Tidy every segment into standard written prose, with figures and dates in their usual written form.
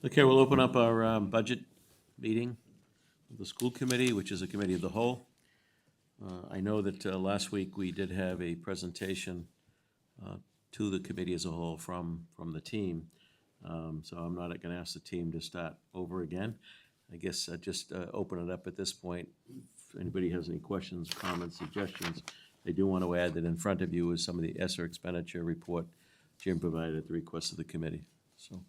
Okay, we'll open up our budget meeting of the school committee, which is a committee of the whole. I know that last week we did have a presentation to the committee as a whole from the team. So I'm not going to ask the team to start over again. I guess just open it up at this point. If anybody has any questions, comments, suggestions, I do want to add that in front of you is some of the ESSER expenditure report Jim provided at the request of the committee. So,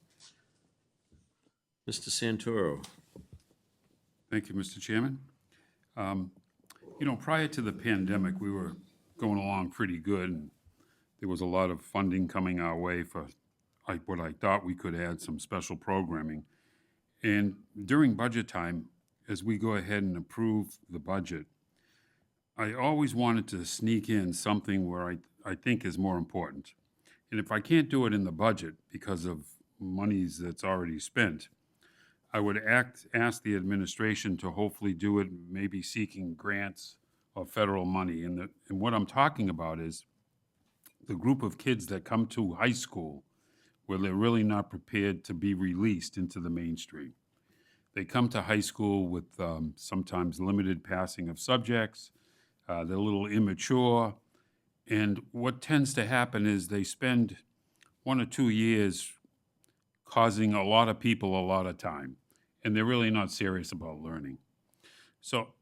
Mr. Santoro. Thank you, Mr. Chairman. Prior to the pandemic, we were going along pretty good, and there was a lot of funding coming our way for what I thought we could add some special programming. And during budget time, as we go ahead and approve the budget, I always wanted to sneak in something where I think is more important. And if I can't do it in the budget because of monies that's already spent, I would ask the administration to hopefully do it, maybe seeking grants or federal money. And what I'm talking about is the group of kids that come to high school where they're really not prepared to be released into the mainstream. They come to high school with sometimes limited passing of subjects. They're a little immature. And what tends to happen is they spend 1 or 2 years causing a lot of people a lot of time, and they're really not serious about learning. So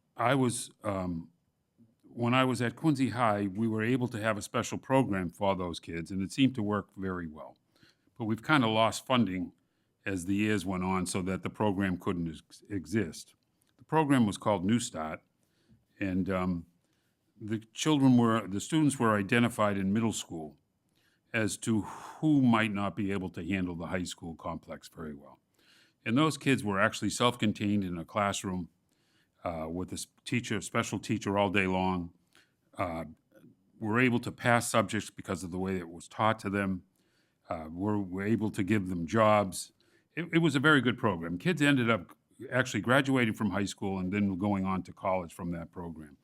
when I was at Quincy High, we were able to have a special program for those kids, and it seemed to work very well. But we've kind of lost funding as the years went on so that the program couldn't exist. The program was called New Start, and the students were identified in middle school as to who might not be able to handle the high school complex very well. And those kids were actually self-contained in a classroom with a special teacher all day long, were able to pass subjects because of the way it was taught to them, were able to give them jobs. It was a very good program. Kids ended up actually graduating from high school and then going on to college from that program.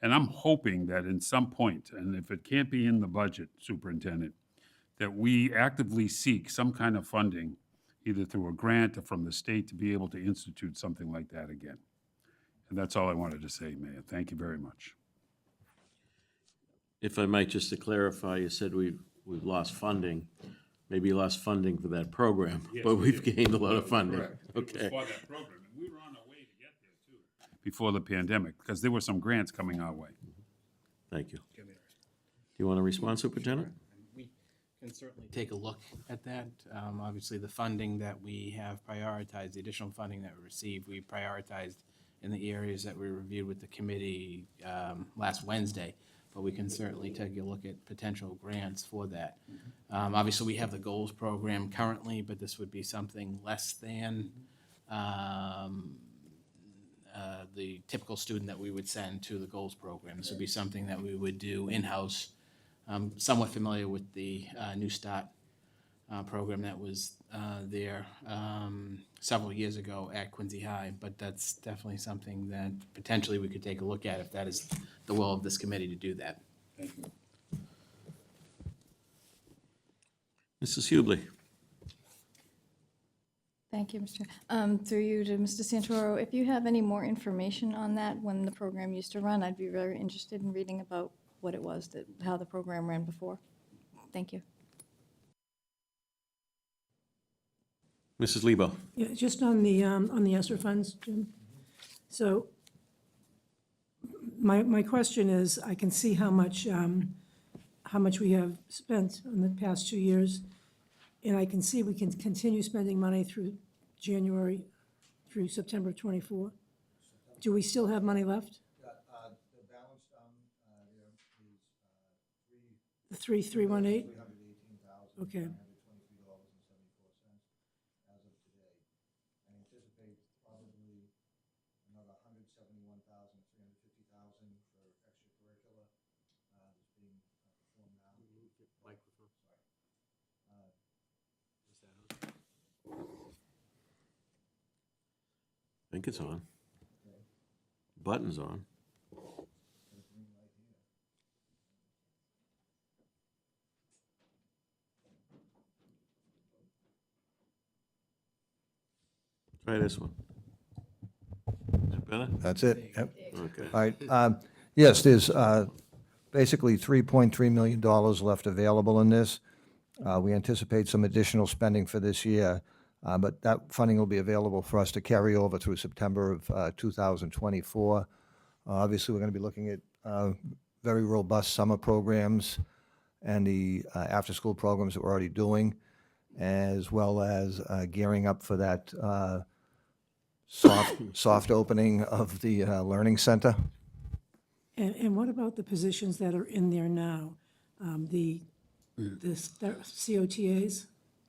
And I'm hoping that in some point, and if it can't be in the budget, Superintendent, that we actively seek some kind of funding, either through a grant or from the state, to be able to institute something like that again. And that's all I wanted to say, Mayor. Thank you very much. If I might, just to clarify, you said we've lost funding. Maybe you lost funding for that program, but we've gained a lot of funding. Correct. It was Okay. for that program, and we were on our way to get there, too, before the pandemic, because there were some grants coming our way. Thank you. Do you want to respond, Superintendent? We can certainly take a look at that. Obviously, the funding that we have prioritized, the additional funding that we received, we prioritized in the areas that we reviewed with the committee last Wednesday, but we can certainly take a look at potential grants for that. Obviously, we have the goals program currently, but this would be something less than the typical student that we would send to the goals program. This would be something that we would do in-house. Somewhat familiar with the New Start program that was there several years ago at Quincy High, but that's definitely something that potentially we could take a look at if that is the will of this committee to do that. Thank you. Mrs. Hubley? Thank you, Mr. Through you to Mr. Santoro, if you have any more information on that, when the program used to run, I'd be very interested in reading about what it was, how the program ran before. Thank you. Mrs. Lebo? Yeah, just on the ESSER funds, Jim. So my question is, I can see how much we have spent in the past 2 years, and I can see we can continue spending money through January, through September 24. Do we still have money left? The balance there is The 3,318? $318,923.74 Okay. as of today. I anticipate probably another $171,000, $350,000 for extracurricular that's being performed now. Microphone. Sorry. I think it's on. Button's on. Everything right here. Try this one. Is it better? That's it. Yep. Okay. All right. Yes, there's basically $3.3 million left available in this. We anticipate some additional spending for this year, but that funding will be available for us to carry over through September of 2024. Obviously, we're going to be looking at very robust summer programs and the after-school programs that we're already doing, as well as gearing up for that soft opening of the Learning Center. And what about the positions that are in there now? The COTAs?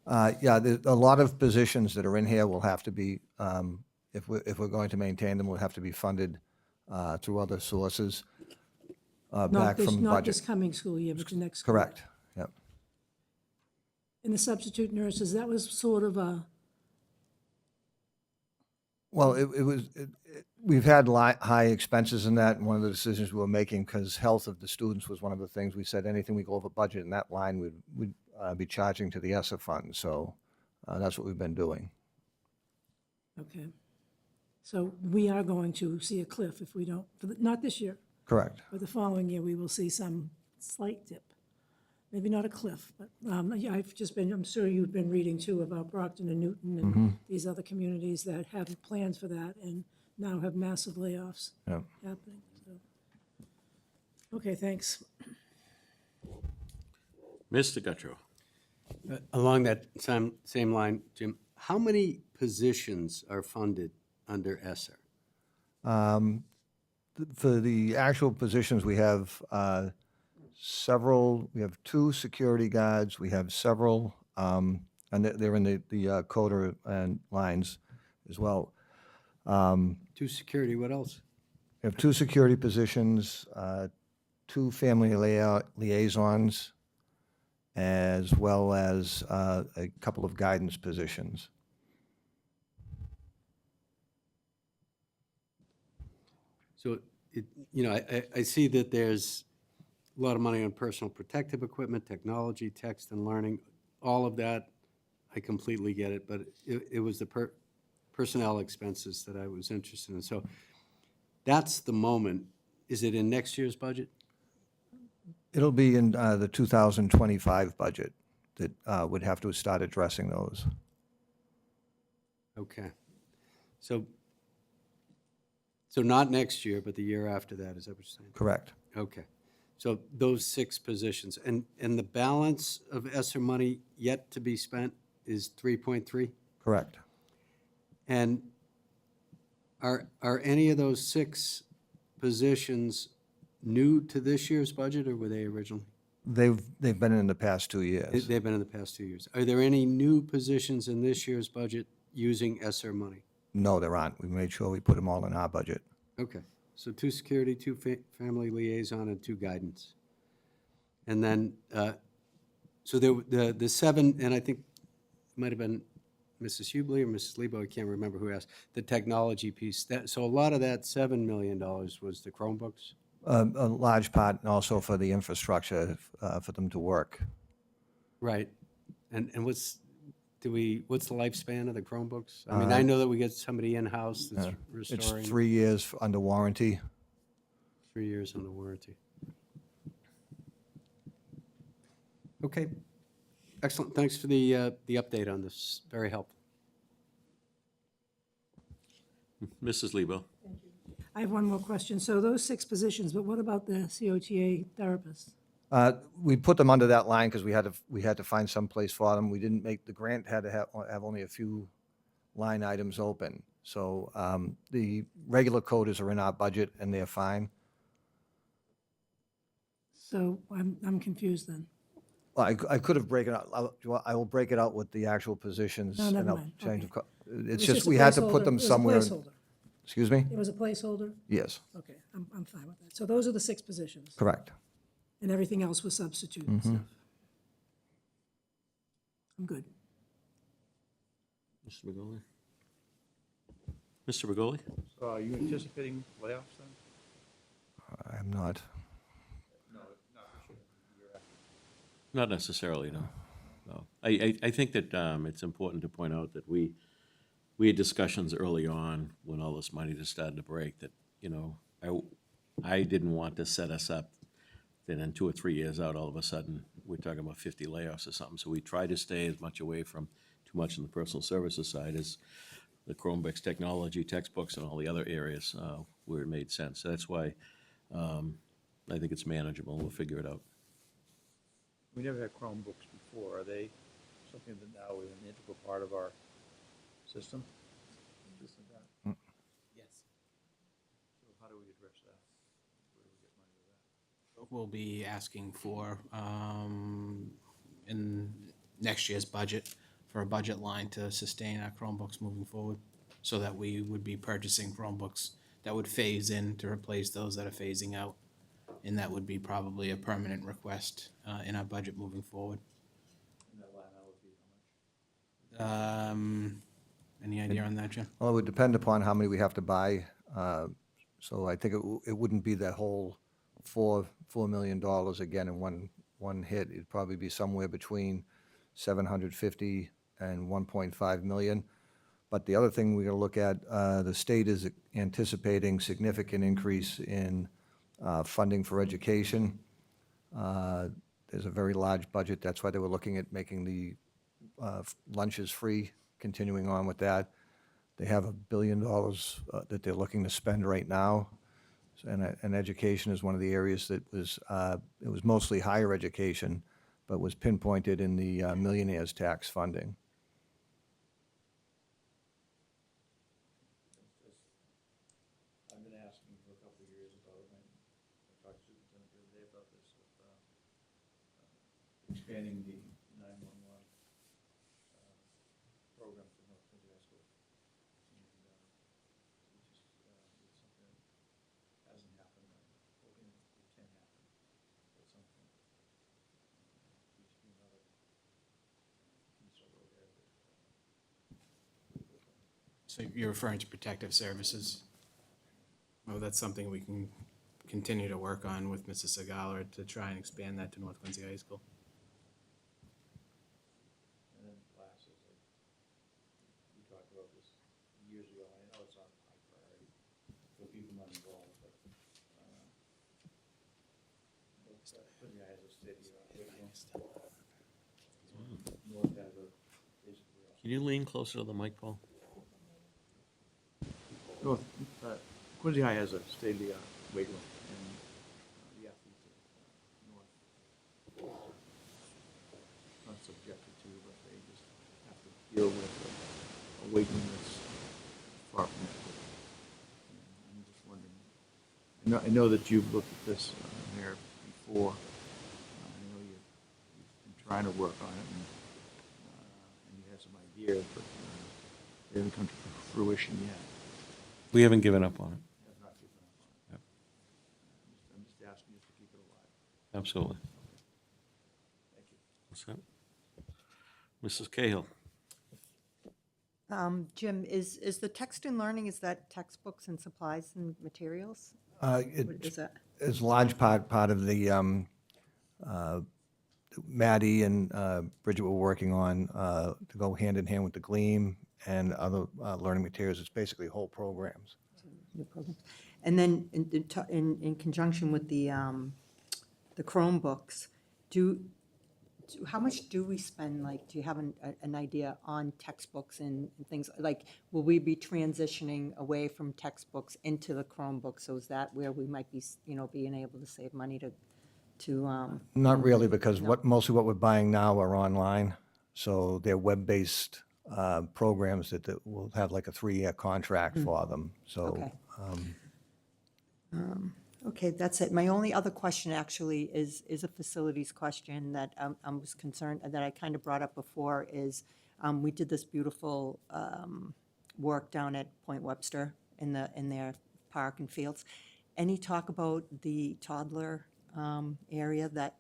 Yeah, a lot of positions that are in here will have to be, if we're going to maintain them, will have to be funded through other sources, back from Not budget. this coming school year, but the next. school year. Correct, yep. And the substitute nurses, that was sort of a, Well, we've had high expenses in that, and one of the decisions we were making, because health of the students was one of the things, we said anything we go over budget in that line, we'd be charging to the ESSER fund, so that's what we've been doing. okay. So we are going to see a cliff if we don't, not this year, Correct. but the following year, we will see some slight dip. Maybe not a cliff, but yeah, I'm sure you've been reading too about Brockton and Newton and these other communities that have plans for that and now have massive layoffs Yep. happening, so. Okay, thanks. Mr. Guttrow? Along that same line, Jim, how many positions are funded under ESSER? For the actual positions, we have several, we have 2 security guards, we have several, and they're in the coda and lines as well. 2 security, what else? We have 2 security positions, 2 family liaisons, as well as a couple of guidance positions. So, I see that there's a lot of money on personal protective equipment, technology, text and learning, all of that, I completely get it, but it was the personnel expenses that I was interested in. So that's the moment. Is it in next year's budget? It'll be in the 2025 budget that would have to start addressing those. Okay. So not next year, but the year after that, is that what you're saying? Correct. Okay. So those 6 positions, and the balance of ESSER money yet to be spent is 3.3? Correct. And are any of those 6 positions new to this year's budget, or were they originally? They've been in the past 2 years. They've been in the past 2 years. Are there any new positions in this year's budget using ESSER money? No, there aren't. We made sure we put them all in our budget. Okay, so 2 security, 2 family liaison, and 2 guidance. And then, so the 7, and I think it might have been Mrs. Hubley or Mrs. Lebo, I can't remember who asked, the technology piece. So a lot of that $7 million was the Chromebooks? A large part, and also for the infrastructure, for them to work. Right. And what's the lifespan of the Chromebooks? I mean, I know that we get somebody in-house that's It's restoring. 3 years under warranty. 3 years under warranty. Okay. Excellent. Thanks for the update on this. Very helpful. Mrs. Lebo? I have one more question. So those 6 positions, but what about the COTA therapists? We put them under that line because we had to find some place for them. We didn't make, the grant had to have only a few line items open. So the regular quotas are in our budget, and they're fine. So I'm confused then. Well, I could have breaken out, I will break it out with the actual positions. No, and never I'll mind. change Okay. the It's It was just, a we had to placeholder. put them It was a somewhere. placeholder. Excuse me? It was a placeholder? Yes, Okay, I'm fine with that. So those are the 6 positions, correct. and everything else was substitute and stuff. I'm good. Mr. Begoli? Mr. Begoli? So are you anticipating layoffs then? I'm not. Not necessarily, no. No. I think that it's important to point out that we we had discussions early on when all this money just started to break that, you know, I didn't want to set us up, then in 2 or 3 years out, all of a sudden, we're talking about 50 layoffs or something. So we try to stay as much away from too much in the personal services side as the Chromebooks, technology, textbooks, and all the other areas where it made sense. So that's why I think it's manageable. We'll figure it out. We never had Chromebooks before. Are they something that now is an integral part of our system? Yes. So how do we address that? Where do we get money for that? We'll be asking for, in next year's budget, for a budget line to sustain our Chromebooks moving forward, so that we would be purchasing Chromebooks that would phase in to replace those that are phasing out. And that would be probably a permanent request in our budget moving forward. And that line item would be how much? Any idea on that, Jim? Well, it would depend upon how many we have to buy. So I think it wouldn't be that whole $4 million again in one hit. It'd probably be somewhere between 750 and 1.5 million. But the other thing we got to look at, the state is anticipating significant increase in funding for education. There's a very large budget. That's why they were looking at making the lunches free, continuing on with that. They have $1 billion that they're looking to spend right now. And education is one of the areas that was, it was mostly higher education, but was pinpointed in the millionaires tax funding. I've been asking for a couple of years about it, and I talked to the superintendent the other day about this, expanding the 911 program for North Quincy High School. And it's something that hasn't happened, I'm hoping it can happen at some point. Seems to be another piece over there that, So you're referring to protective services? Oh, that's something we can continue to work on with Mrs. Segala to try and expand that to North Quincy High School. and then classes, like, we talked about this years ago, I know it's on high priority for people not involved, but, Quincy has a steady, North has a, basically, Can you lean closer to the mic, Paul? North, Quincy High has a steady, weight room, and, the athletes at, North, not subjected to, but they just have to deal with a weight room that's far from adequate. And I'm just wondering, I know that you've looked at this, Mayor, before. I know you've been trying to work on it, and you have some ideas, but they haven't come to fruition yet. We haven't given up on it. Have not given up on it. Yep. I'm just asking you to keep it alive. Absolutely. Thank you. What's that? Mrs. Cahill? Jim, is the text and learning, is that textbooks and supplies and materials? What is that? It's large part of the, Maddie and Bridget were working on to go hand in hand with the Gleam and other learning materials. It's basically whole programs. New programs. And then in conjunction with the Chromebooks, how much do we spend, like, do you have an idea on textbooks and things? Like, will we be transitioning away from textbooks into the Chromebooks? So is that where we might be, being able to save money to Not really, because mostly what we're buying now are online. So they're web-based programs that will have like a 3-year contract for them. So Okay. Okay, that's it. My only other question actually is a facilities question that I was concerned, that I kind of brought up before, is we did this beautiful work down at Point Webster in their park and fields. Any talk about the toddler area that,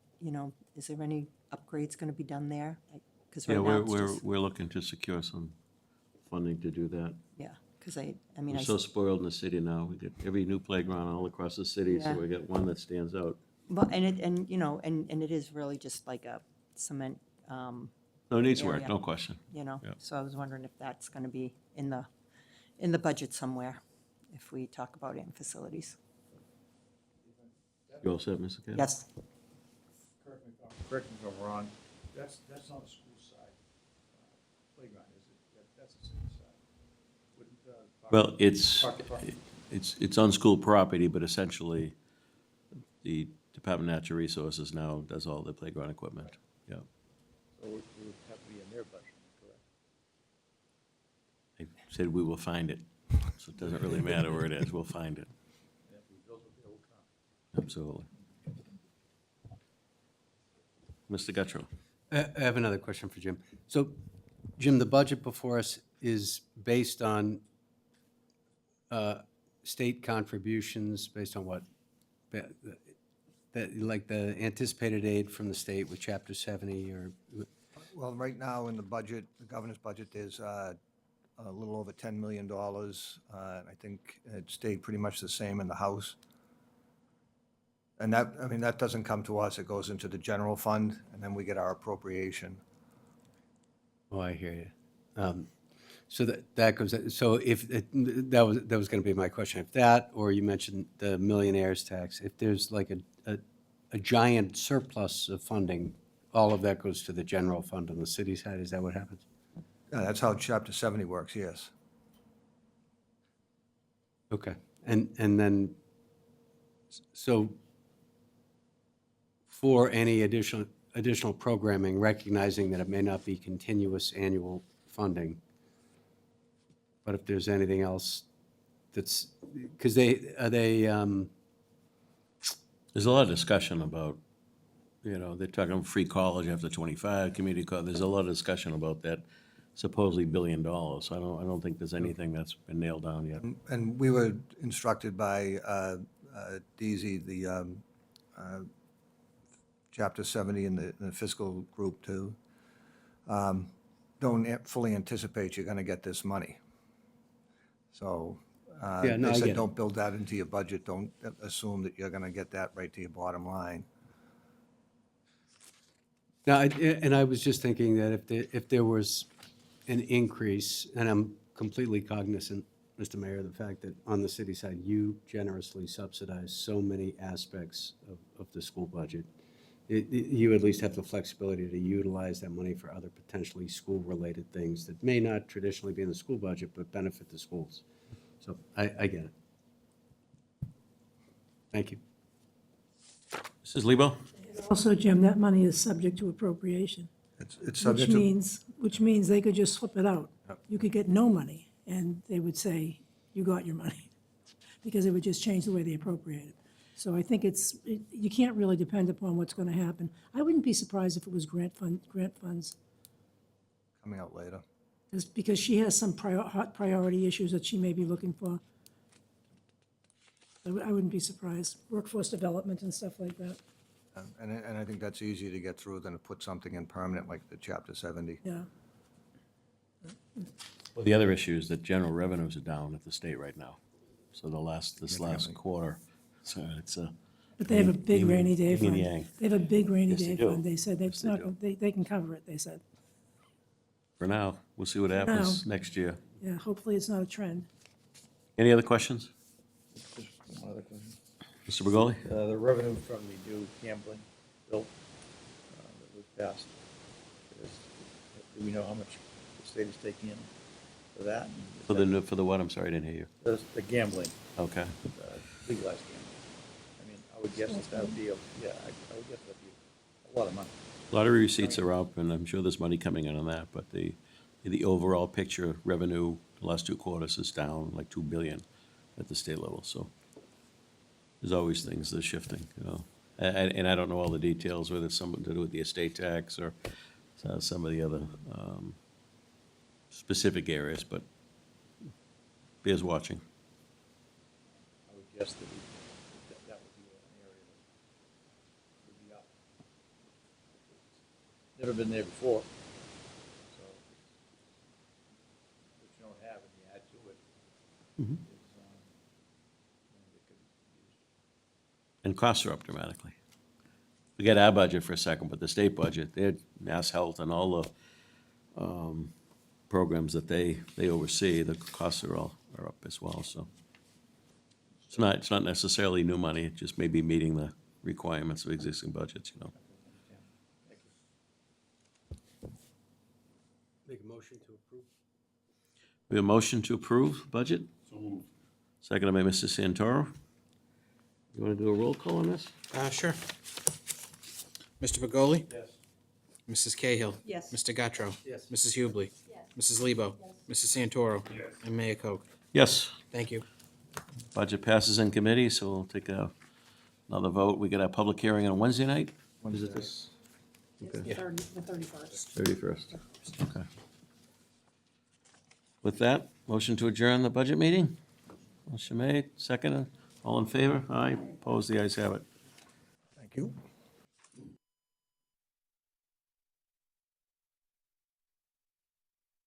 is there any upgrades going to be done there? Because Yeah, right now it's just, we're looking to secure some funding to do that. yeah, because I mean, We're so spoiled in the city now. We get every new playground all across the city, so Yeah. we get one that stands out. well, and it is really just like a cement, No, it needs work, Area. no question. So I was wondering if that's going to be in the budget somewhere, if we talk about it in facilities. You all set, Mr. Kennedy? Yes. Correct me if I'm wrong, that's not a school side playground, is it? That's a city side. Wouldn't, Well, it's, Park Department. it's on school property, but essentially, the Department of Natural Resources now does all the playground equipment, yeah. So it would have to be in their budget, correct? I said we will find it, so it doesn't really matter where it is, we'll find it. If we build it, it will come. Absolutely. Mr. Guttrow? I have another question for Jim. So, Jim, the budget before us is based on state contributions, based on what? That, like the anticipated aid from the state with Chapter 70, or, Well, right now in the budget, the governor's budget, there's a little over $10 million. I think it stayed pretty much the same in the House. And that, I mean, that doesn't come to us, it goes into the general fund, and then we get our appropriation. oh, I hear you. So that goes, so if, that was going to be my question. If that, or you mentioned the millionaire's tax, if there's like a giant surplus of funding, all of that goes to the general fund on the city side, is that what happens? Yeah, that's how Chapter 70 works, yes. Okay, and then, so for any additional programming, recognizing that it may not be continuous annual funding, but if there's anything else that's, because There's a lot of discussion about, they're talking free college after 25, community college, there's a lot of discussion about that supposedly $1 billion, so I don't think there's anything that's been nailed down yet. And we were instructed by DZ, the Chapter 70 in the fiscal group to don't fully anticipate you're going to get this money. So Yeah, no, I they get said, it. don't build that into your budget, don't assume that you're going to get that right to your bottom line. Now, and I was just thinking that if there was an increase, and I'm completely cognizant, Mr. Mayor, the fact that on the city side, you generously subsidize so many aspects of the school budget. You at least have the flexibility to utilize that money for other potentially school-related things that may not traditionally be in the school budget, but benefit the schools. So I get it. Thank you. Mrs. Lebo? Also, Jim, that money is subject to appropriation, It's which subject to, means they could just flip it out. You could get no money, and they would say, you got your money, because it would just change the way they appropriate it. So I think you can't really depend upon what's going to happen. I wouldn't be surprised if it was grant funds, coming out later. because she has some hot priority issues that she may be looking for. I wouldn't be surprised. Workforce development and stuff like that, And I think that's easier to get through than to put something in permanent like the Chapter 70. yeah. Well, the other issue is that general revenues are down at the state right now. So this last quarter, so it's a. But they have a big yin- rainy day yin and fund. yang. They have a big rainy Yes, they day do. fund. They said Yes, they do. they can cover it, they said. For now, we'll see what happens next year. Yeah, hopefully it's not a trend. Any other questions? Just one other question. Mr. Begoli? The revenue from the new gambling bill that was passed, do we know how much the state is taking in for that? And is For the what? I'm sorry, I didn't hear you. that- The gambling, Okay. legalized gambling. I mean, I would guess that would be, I would guess that'd be a lot of money. Lottery receipts are up, and I'm sure there's money coming in on that, but the overall picture revenue, the last 2 quarters is down like $2 billion at the state level, so there's always things that are shifting, And I don't know all the details, whether it's something to do with the estate tax or some of the other specific areas, but bears watching. I would guess that that would be an area that would be up. Never been there before, so what you don't have and you add to it is, it could be used. And costs are up dramatically. Forget our budget for a second, but the state budget, their Mass Health and all the programs that they oversee, the costs are up as well, so. It's not necessarily new money, it just may be meeting the requirements of existing budgets, you know. Make a motion to approve? We have a motion to approve budget, So moved. seconded by Mr. Santoro. You want to do a roll call on this? Sure. Mr. Begoli? Yes. Mrs. Cahill? Yes. Mr. Gattro? Yes. Mrs. Hubley? Mrs. Lebo? Mrs. Santoro? Yes. And Mayor Koch. Yes. Thank you. Budget passes in committee, so we'll take another vote. We got our public hearing on Wednesday night? Is it this? The 31st. 31st. Okay. With that, motion to adjourn the budget meeting? Motion made, second. All in favor? Aye. Opposed? The ayes have it. Thank you.